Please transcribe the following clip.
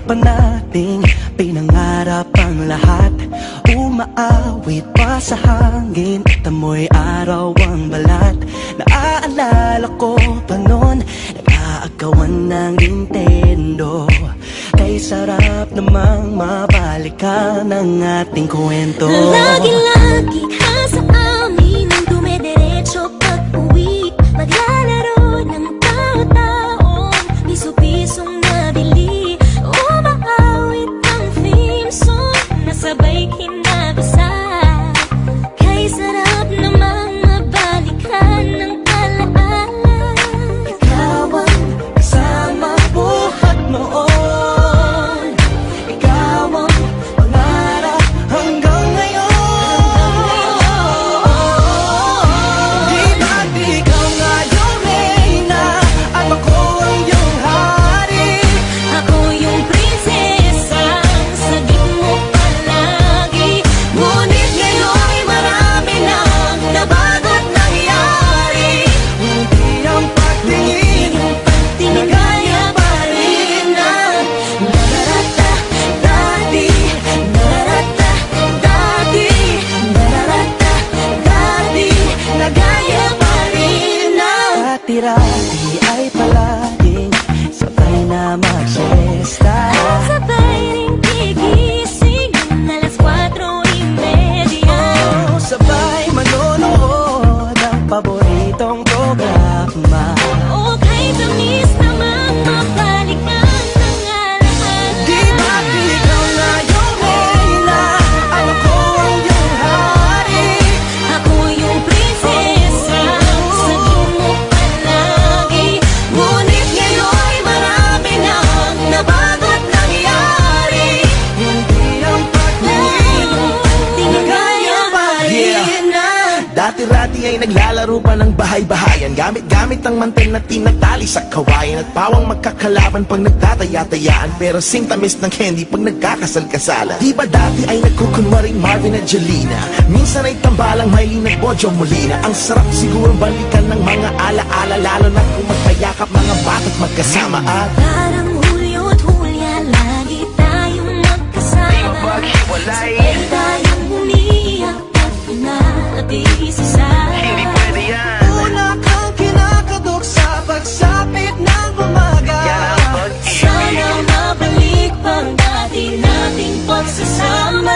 pa nating pinangarap ang lahat. Umaawit pa sa hangin at amoy araw ang balat. Naaalala ko pa noon, nag-aagawan ng Nintendo. Kay sarap namang mabalikan ang ating kwento. Lagi-lagi ka sa amin ang dumediretso pag-uwi. Maglalaro ng tao-taong piso-pisong nabili. Umaawit ang theme song na sabay kinabasa. Kay sarap namang mabalikan ng alaala. Ikaw ang kasama buhat noon. Ikaw ang pangarap hanggang ngayon. Di ba't ikaw nga yung reyna at ako ang iyong hari? Ako yung prinsesa, sagip mo palagi. Ngunit ngayon'y marami nang nabago't nangyari. Hindi ang pagtingin na gaya pa rin ang nararata dati, nararata dati, nararata dati, na gaya pa rin ang dati-rati ay palaging sabay na mag-siesta. Sabay ring gigising alas 4:30. Oh, sabay manonood ang paboritong programa. O kay tamis namang mabalikan ng alaala. Di ba't ikaw nga yung reyna at ako ang iyong hari? Ako yung prinsesa, sagip mo palagi. Ngunit ngayon'y marami nang nabago't nangyari. Hindi ang pagtingin na gaya pa rin ang Dati-rati ay naglalaro pa ng bahay-bahayan, gamit-gamit ang mantel na tinatali sa kawayan. At pawang magkakalaban pag nagtataya-tayaan, pero sing-tamis ng candy pag nagkakasal-kasalan. Di ba dati ay nagkukunwaring Marvin at Jelena? Minsan ay tambalang Maylene at Bojo Molina. Ang sarap siguro balikan ng mga ala-ala, lalo na kung magpayakap mga bata't magkasama. At parang Hulyo't Hulya, lagi tayong magkasama. Sabay tayong umiiyak at pinag-iisa. una kang kinakatok sa pagsapit ng umaga. Sana mabalik pang dati nating pagsasama.